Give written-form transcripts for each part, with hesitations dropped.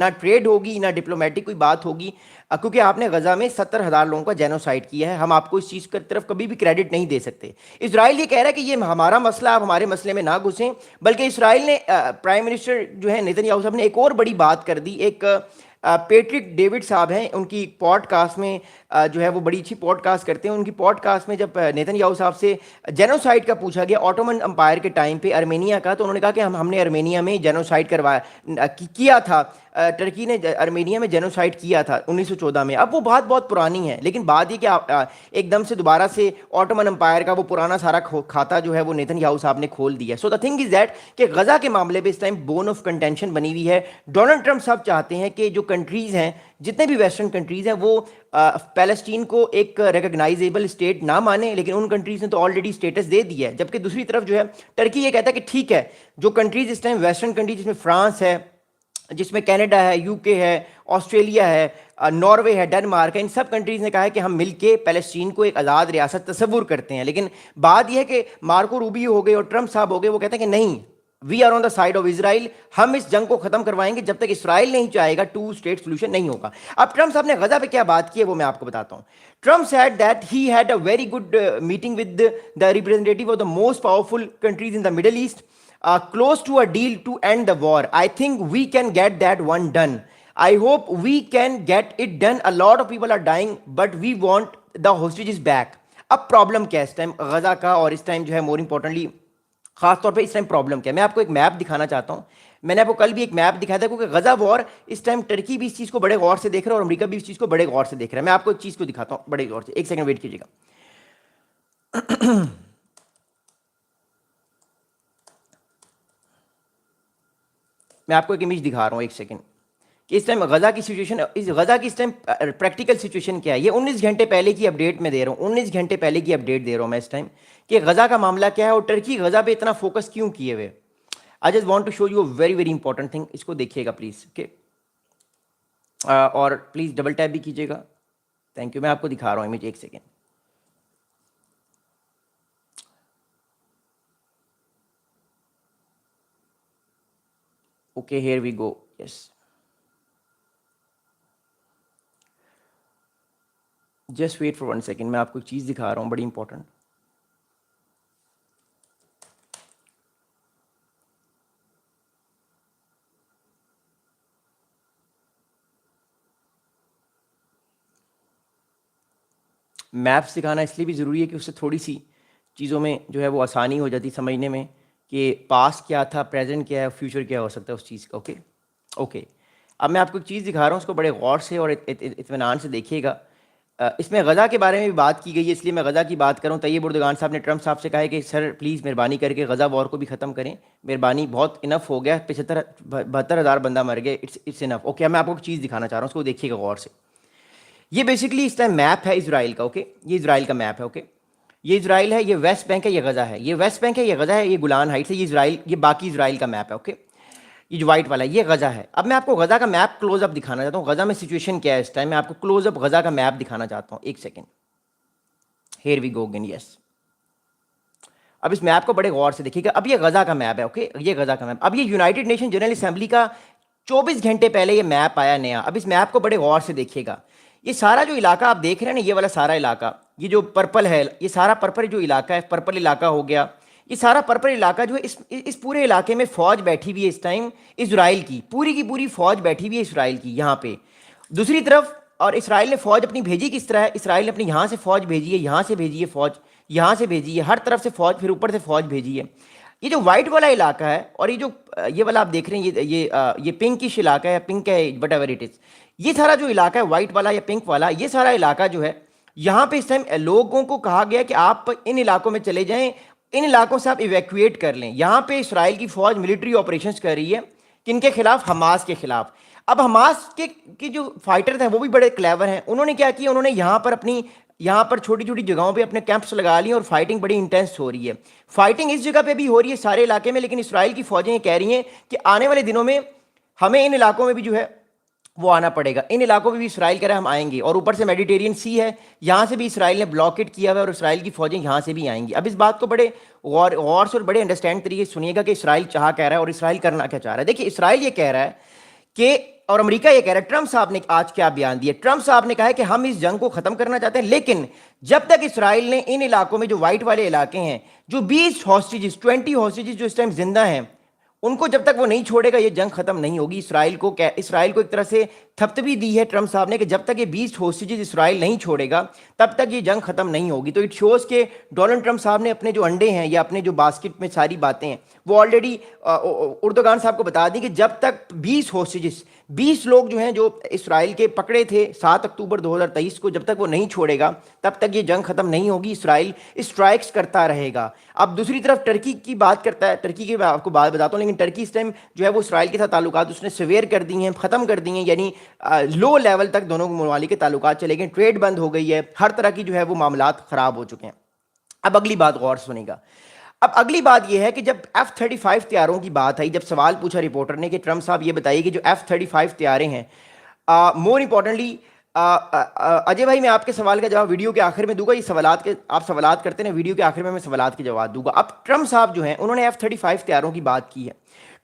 نہ ٹریڈ ہوگی نہ ڈپلومیٹک کوئی بات ہوگی، کیونکہ آپ نے غزہ میں 70,000 لوگوں کا جینوسائڈ کیا ہے. ہم آپ کو اس چیز کی طرف کبھی بھی کریڈٹ نہیں دے سکتے. اسرائیل یہ کہہ رہا ہے کہ یہ ہمارا مسئلہ، آپ ہمارے مسئلے میں نہ گھسیں. بلکہ اسرائیل نے پرائم منسٹر جو ہے نیتن یاہو صاحب نے ایک اور بڑی بات کر دی. ایک پیٹرک ڈیوڈ صاحب ہیں، ان کی پوڈ کاسٹ میں جو ہے وہ بڑی اچھی پوڈ کاسٹ کرتے ہیں. ان کی پوڈ کاسٹ میں جب نیتن یاہو صاحب سے جینوسائڈ کا پوچھا گیا آٹومن امپائر کے ٹائم پہ ارمینیا کا، تو انہوں نے کہا کہ ہم نے ارمینیا میں جینوسائڈ کیا تھا. ٹرکی نے ارمینیا میں جینوسائڈ کیا تھا 1914 میں. اب وہ بات بہت پرانی ہے، لیکن بات یہ کہ ایک دم سے دوبارہ سے آٹومن امپائر کا وہ پرانا سارا کھاتا جو ہے وہ نیتن یاہو صاحب نے کھول دیا. سو دا تھنگ از دیٹ کہ غزہ کے معاملے پہ اس ٹائم بون آف کنٹینشن بنی ہوئی ہے. ڈونلڈ ٹرمپ صاحب چاہتے ہیں کہ جو کنٹریز ہیں، جتنے بھی ویسٹرن کنٹریز ہیں، وہ پیلسٹین کو ایک ریکگنائزیبل اسٹیٹ نہ مانے، لیکن ان کنٹریز نے تو آلریڈی اسٹیٹس دے دیا ہے. جبکہ دوسری طرف جو ہے ٹرکی یہ کہتا ہے کہ ٹھیک ہے، جو کنٹریز اس ٹائم ویسٹرن کنٹریز جس میں فرانس ہے، جس میں کینیڈا ہے، یو کے ہے، آسٹریلیا ہے، ناروے ہے، ڈنمارک ہے، ان سب کنٹریز نے کہا ہے کہ ہم مل کے پیلسٹین کو ایک آزاد ریاست تصور کرتے ہیں. لیکن بات یہ ہے کہ مارکو روبیو ہو گئے اور ٹرمپ صاحب ہو گئے، وہ کہتے ہیں کہ نہیں، we are on the side of Israel. ہم اس جنگ کو ختم کروائیں گے جب تک اسرائیل نہیں چاہے گا 2 اسٹیٹ سولوشن نہیں ہوگا. اب ٹرمپ صاحب نے غزہ پہ کیا بات کی ہے وہ میں آپ کو بتاتا ہوں. Trump said that he had a very good meeting with the representative of the most powerful countries in the Middle East, close to a deal to end the war. I think we can get that one done. I hope we can get it done. A lot of people are dying, but we want the hostages back. اب problem کیا ہے اس time Gaza کا، اور اس time جو ہے more importantly خاص طور پہ اس ٹائم پرابلم کیا ہے؟ میں آپ کو ایک میپ دکھانا چاہتا ہوں. میں نے آپ کو کل بھی ایک میپ دکھایا تھا، کیونکہ غزہ وار اس ٹائم ٹرکی بھی اس چیز کو بڑے غور سے دیکھ رہا ہے اور امریکہ بھی اس چیز کو بڑے غور سے دیکھ رہا ہے. میں آپ کو ایک چیز کو دکھاتا ہوں بڑے غور سے. ایک سیکنڈ ویٹ کیجیے گا. میں آپ کو ایک امیج دکھا رہا ہوں، ایک سیکنڈ، کہ اس ٹائم غزہ کی سچویشن، اس غزہ کی اس ٹائم پریکٹیکل سچویشن کیا ہے. یہ 19 گھنٹے پہلے کی اپڈیٹ میں دے رہا ہوں، 19 گھنٹے پہلے کی اپڈیٹ دے رہا ہوں میں اس ٹائم، کہ غزہ کا معاملہ کیا ہے اور ٹرکی غزہ پہ اتنا فوکس کیوں کیے ہوئے. I just want to show you a very very important thing. اس کو دیکھیے گا پلیز، اوکے، اور پلیز ڈبل ٹیپ بھی کیجیے گا. Thank you. میں آپ کو دکھا رہا ہوں امیج، ایک second. Okay, here we go. Yes, just wait for 1 second. میں آپ کو ایک چیز دکھا رہا ہوں بڑی امپورٹنٹ. میپس دکھانا اس لیے بھی ضروری ہے کہ اس سے تھوڑی سی چیزوں میں جو ہے وہ آسانی ہو جاتی سمجھنے میں، کہ پاسٹ کیا تھا، پریزنٹ کیا ہے، فیوچر کیا ہو سکتا ہے اس چیز کا. Okay okay. اب میں آپ کو ایک چیز دکھا رہا ہوں، اس کو بڑے غور سے اور اطمینان سے دیکھیے گا. اس میں غزہ کے بارے میں بھی بات کی گئی ہے، اس لیے میں غزہ کی بات کروں. طیب اردگان صاحب نے ٹرمپ صاحب سے کہا ہے کہ سر پلیز مہربانی کر کے غزہ وار کو بھی ختم کریں، مہربانی، بہت انف ہو گیا، 72,000 بندہ مر گئے، اٹس انف. اوکے، میں آپ کو ایک چیز دکھانا چاہ رہا ہوں، اس کو دیکھیے گا غور سے. یہ بیسکلی اس ٹائم میپ ہے اسرائیل کا. اوکے، یہ اسرائیل کا میپ ہے. اوکے، یہ اسرائیل ہے، یہ ویسٹ بینک ہے، یہ غزہ ہے. یہ ویسٹ بینک ہے، یہ غزہ ہے، یہ گولان ہائٹس ہے، یہ اسرائیل، یہ باقی اسرائیل کا میپ ہے. اوکے، یہ جو وائٹ والا ہے یہ غزہ ہے. اب میں آپ کو غزہ کا میپ کلوز اپ دکھانا چاہتا ہوں. غزہ میں سچویشن کیا ہے اس ٹائم، میں آپ کو کلوز اپ غزہ کا میپ دکھانا چاہتا ہوں. ایک second, here we go again. Yes, اب اس میپ کو بڑے غور سے دیکھیے گا. اب یہ غزہ کا میپ ہے. اوکے، یہ غزہ کا میپ. اب یہ یونائٹڈ نیشن جنرل اسمبلی کا 24 گھنٹے پہلے یہ میپ آیا نیا. اب اس میپ کو بڑے غور سے دیکھیے گا. یہ سارا جو علاقہ آپ دیکھ رہے ہیں نا، یہ والا سارا علاقہ، یہ جو پرپل ہے، یہ سارا پرپل جو علاقہ ہے، پرپل علاقہ ہو گیا. یہ سارا پرپل علاقہ جو ہے، اس پورے علاقے میں فوج بیٹھی ہوئی ہے اس ٹائم اسرائیل کی پوری فوج بیٹھی ہوئی ہے اسرائیل کی یہاں پہ. دوسری طرف، اور اسرائیل نے فوج اپنی بھیجی کس طرح ہے؟ اسرائیل نے اپنی یہاں سے فوج بھیجی ہے، یہاں سے بھیجی ہے فوج، یہاں سے بھیجی ہے، ہر طرف سے فوج، پھر اوپر سے فوج بھیجی ہے. یہ جو وائٹ والا علاقہ ہے، اور یہ والا آپ دیکھ رہے ہیں، یہ پنکش علاقہ ہے، پنک ہے، وٹ ایور اٹ از. یہ سارا جو علاقہ ہے وائٹ والا یا پنک والا، یہ سارا علاقہ جو ہے، یہاں پہ اس ٹائم لوگوں کو کہا گیا کہ آپ ان علاقوں میں چلے جائیں، ان علاقوں سے آپ ایویکویٹ کر لیں. یہاں پہ اسرائیل کی فوج ملٹری آپریشنز کر رہی ہے، کن کے خلاف؟ حماس کے خلاف. اب حماس کے جو فائٹرز ہیں وہ بھی بڑے کلیور ہیں. انہوں نے کیا کیا؟ انہوں نے یہاں پر چھوٹی چھوٹی جگہوں پہ اپنے کیمپس لگا لیے، اور فائٹنگ بڑی انٹینس ہو رہی ہے. فائٹنگ اس جگہ پہ بھی ہو رہی ہے سارے علاقے میں، لیکن اسرائیل کی فوجیں یہ کہہ رہی ہیں کہ آنے والے دنوں میں ہمیں ان علاقوں میں بھی جو ہے وہ آنا پڑے گا. ان علاقوں میں بھی اسرائیل کہہ رہا ہے ہم آئیں گے. اور اوپر سے میڈیٹیرین سی ہے، یہاں سے بھی اسرائیل نے بلاکیٹ کیا ہوا ہے، اور اسرائیل کی فوجیں یہاں سے بھی آئیں گی. اب اس بات کو بڑے غور سے اور بڑے انڈرسٹینڈ طریقے سے سنیے گا کہ اسرائیل چاہ کہہ رہا ہے اور اسرائیل کرنا کیا چاہ رہا ہے. دیکھیے، اسرائیل یہ کہہ رہا ہے کہ اور امریکہ یہ کہہ رہا ہے, ٹرمپ صاحب نے آج کیا بیان دیا, ٹرمپ صاحب نے کہا ہے کہ ہم اس جنگ کو ختم کرنا چاہتے ہیں, لیکن جب تک اسرائیل نے ان علاقوں میں جو وائٹ والے علاقے ہیں, جو 20 ہاسٹیجز 20 ہاسٹیجز جو اس ٹائم زندہ ہیں, ان کو جب تک وہ نہیں چھوڑے گا یہ جنگ ختم نہیں ہوگی. اسرائیل کو ایک طرح سے تھپتبی دی ہے ٹرمپ صاحب نے کہ جب تک یہ 20 ہاسٹیجز اسرائیل نہیں چھوڑے گا تب تک یہ جنگ ختم نہیں ہوگی. تو اٹ شوز کہ ڈونلڈ ٹرمپ صاحب نے اپنے جو انڈے ہیں یا اپنے جو باسکٹ میں ساری باتیں ہیں وہ آلریڈی اردوغان صاحب کو بتا دی کہ جب تک 20 ہاسٹیجز 20 لوگ جو ہیں جو اسرائیل کے پکڑے تھے 7 اکتوبر 2023 کو, جب تک وہ نہیں چھوڑے گا تب تک یہ جنگ ختم نہیں ہوگی. اسرائیل اسٹرائکس کرتا رہے گا. اب دوسری طرف ٹرکی کی بات کرتا ہے, ٹرکی کی میں آپ کو بات بتاتا ہوں, لیکن ٹرکی اس ٹائم جو ہے وہ اسرائیل کے ساتھ تعلقات اس نے سیویئر کر دی ہیں, ختم کر دی ہیں, یعنی لو لیول تک دونوں ممالک کے تعلقات چلے گئے, ٹریڈ بند ہو گئی ہے, ہر طرح کی جو ہے وہ معاملات خراب ہو چکے ہیں. اب اگلی بات غور سنیں گا. اب اگلی بات یہ ہے کہ جب F-35 طیاروں کی بات آئی, جب سوال پوچھا رپورٹر نے کہ ٹرمپ صاحب یہ بتائیے کہ جو F-35 طیارے ہیں, مور امپورٹنٹلی اجے بھائی میں آپ کے سوال کا جواب ویڈیو کے آخر میں دوں گا. یہ سوالات کے آپ سوالات کرتے ہیں, ویڈیو کے آخر میں سوالات کے جواب دوں گا. اب ٹرمپ صاحب جو ہیں انہوں نے F-35 طیاروں کی بات کی ہے.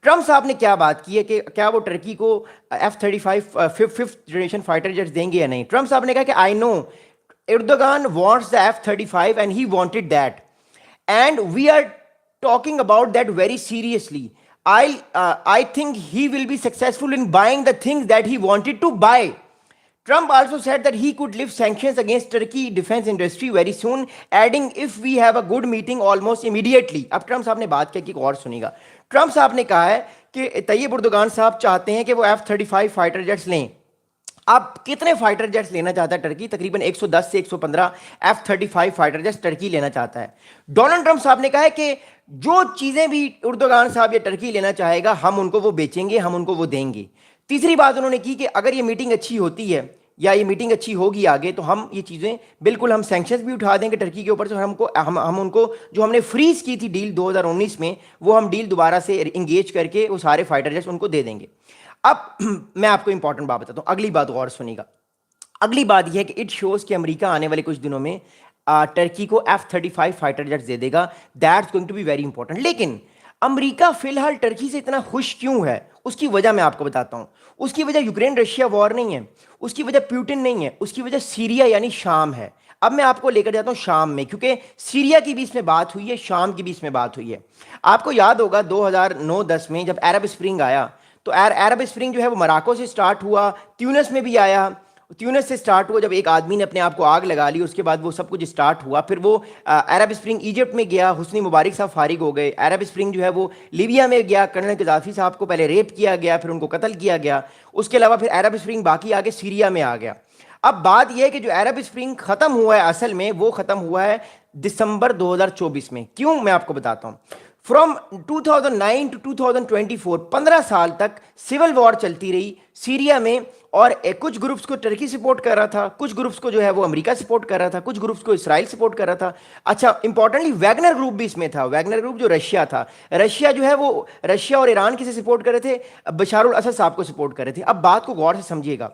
ٹرمپ صاحب نے کیا بات کی ہے کہ کیا وہ ٹرکی کو F-35 5th generation fighter jets دیں گے یا نہیں. ٹرمپ صاحب نے کہا کہ آئی نو Erdogan wants the F-35 and he wanted that. And we are talking about that very seriously. I think he will be successful in buying the things that he wanted to buy. Trump also said that he could lift sanctions against Turkey defense industry very soon, adding if we have a good meeting almost immediately. اب Trump صاحب نے بات کیا کہ غور سنی گا. Trump صاحب نے کہا ہے کہ طیب اردوغان صاحب چاہتے ہیں کہ وہ F-35 فائٹر جیٹس لیں. اب کتنے فائٹر جیٹس لینا چاہتا ہے ٹرکی؟ تقریباً 110 سے 115 F-35 فائٹر جیٹس ٹرکی لینا چاہتا ہے. ڈونلڈ ٹرمپ صاحب نے کہا ہے کہ جو چیزیں بھی اردوغان صاحب یا ٹرکی لینا چاہے گا ہم ان کو وہ بیچیں گے, ہم ان کو وہ دیں گے. تیسری بات انہوں نے کی کہ اگر یہ میٹنگ اچھی ہوتی ہے یا یہ میٹنگ اچھی ہوگی آگے تو ہم یہ چیزیں بالکل ہم سینکشنز بھی اٹھا دیں گے ٹرکی کے اوپر سے, ہم ان کو جو ہم نے فریز کی تھی ڈیل 2019 میں وہ ہم ڈیل دوبارہ سے انگیج کر کے وہ سارے فائٹر جیٹس ان کو دے دیں گے. اب میں آپ کو امپورٹنٹ بات بتاتا ہوں, اگلی بات غور سنی گا. اگلی بات یہ ہے کہ اٹ شوز کہ امریکہ آنے والے کچھ دنوں میں ٹرکی کو F-35 فائٹر جیٹس دے دے گا. That's going to be very important. لیکن امریکہ فی الحال ٹرکی سے اتنا خوش کیوں ہے, اس کی وجہ میں آپ کو بتاتا ہوں. اس کی وجہ یوکرین رشیا وار نہیں ہے, اس کی وجہ پیوٹن نہیں ہے, اس کی وجہ سیریا یعنی شام ہے. اب میں آپ کو لے کر جاتا ہوں شام میں, کیونکہ سیریا کی بھی اس میں بات ہوئی ہے, شام کی بھی اس میں بات ہوئی ہے. آپ کو یاد ہوگا 2009-10 میں جب عرب اسپرنگ آیا تو عرب اسپرنگ جو ہے وہ مراکو سے سٹارٹ ہوا, تیونس میں بھی آیا. تیونس سے سٹارٹ ہوا, جب ایک آدمی نے اپنے آپ کو آگ لگا لی اس کے بعد وہ سب کچھ سٹارٹ ہوا. پھر وہ عرب اسپرنگ ایجپٹ میں گیا, حسنی مبارک صاحب فارغ ہو گئے. عرب اسپرنگ جو ہے وہ لیبیا میں گیا, کرنل قذافی صاحب کو پہلے ریپ کیا گیا, پھر ان کو قتل کیا گیا. اس کے علاوہ پھر عرب اسپرنگ باقی آگے سیریا میں آ گیا. اب بات یہ ہے کہ جو عرب اسپرنگ ختم ہوا ہے اصل میں وہ ختم ہوا ہے دسمبر 2024 میں. کیوں, میں آپ کو بتاتا ہوں. فرام 2009 to 2024 15 سال تک سول وار چلتی رہی سیریا میں, اور کچھ گروپس کو ٹرکی سپورٹ کر رہا تھا, کچھ گروپس کو جو ہے وہ امریکہ سپورٹ کر رہا تھا, کچھ گروپس کو اسرائیل سپورٹ کر رہا تھا. اچھا امپورٹنٹلی ویگنر گروپ بھی اس میں تھا. ویگنر گروپ جو رشیا تھا, رشیا جو ہے وہ رشیا اور ایران کسے سپورٹ کر رہے تھے؟ بشار الاسد صاحب کو سپورٹ کر رہے تھے. اب بات کو غور سے سمجھیے گا.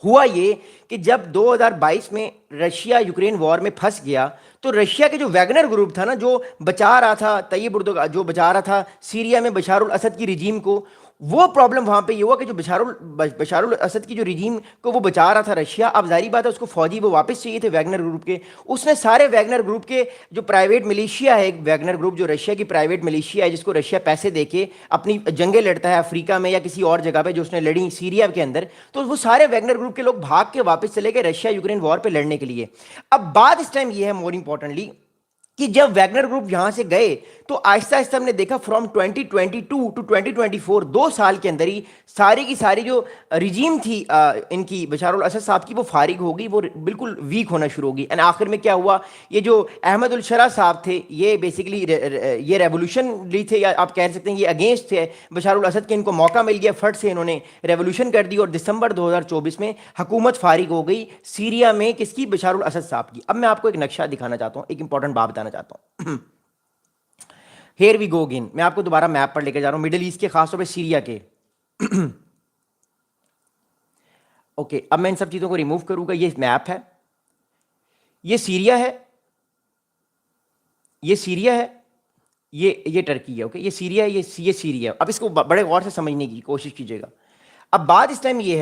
ہوا یہ کہ جب 2022 میں رشیا یوکرین وار میں پھنس گیا تو رشیا کے جو ویگنر گروپ تھا نا, جو بچا رہا تھا طیب اردوغان, جو بچا رہا تھا سیریا میں بشار الاسد کی رجیم کو, وہ پرابلم وہاں پہ یہ ہوا کہ جو بشار الاسد کی جو رجیم کو وہ بچا رہا تھا رشیا, اب ظاہری بات ہے اس کو فوجی وہ واپس چاہیے تھے ویگنر گروپ کے. اس نے سارے ویگنر گروپ کے جو پرائیویٹ ملیشیا ہے, ویگنر گروپ جو رشیا کی پرائیویٹ ملیشیا ہے جس کو رشیا پیسے دے کے اپنی جنگیں لڑتا ہے افریقہ میں یا کسی اور جگہ پہ جو اس نے لڑی سیریا کے اندر, تو وہ سارے ویگنر گروپ کے لوگ بھاگ کے واپس چلے گئے رشیا یوکرین وار پہ لڑنے کے لیے. اب بات اس ٹائم یہ ہے مور امپورٹنٹلی کہ جب ویگنر گروپ یہاں سے گئے تو آہستہ آہستہ ہم نے دیکھا فرام 2022 ٹو 2024 2 سال کے اندر ہی ساری کی ساری جو رجیم تھی ان کی بشار الاسد صاحب کی وہ فارغ ہو گئی, وہ بالکل ویک ہونا شروع ہو گئی. اینڈ آخر میں کیا ہوا, یہ جو احمد الشرا صاحب تھے یہ بیسیکلی یہ ریولوشن لی تھے, یا آپ کہہ سکتے ہیں یہ اگینسٹ تھے بشار الاسد کے, ان کو موقع مل گیا, فٹ سے انہوں نے ریولوشن کر دی اور دسمبر 2024 میں حکومت فارغ ہو گئی سیریا میں. کس کی؟ بشار الاسد صاحب کی. اب میں آپ کو ایک نقشہ دکھانا چاہتا ہوں, ایک امپورٹنٹ بات بتانا چاہتا ہوں. ہیئر وی گو اگین, میں آپ کو دوبارہ میپ پر لے کے جا رہا ہوں مڈل ایسٹ کے, خاص طور پہ سیریا کے. اوکے اب میں ان سب چیزوں کو ریموو کروں گا. یہ میپ ہے, یہ سیریا ہے, یہ سیریا ہے, یہ ٹرکی ہے. اوکے یہ سیریا ہے, یہ سیریا ہے. اب اس کو بڑے غور سے سمجھنے کی کوشش کیجیے گا. اب بات اس ٹائم یہ ہے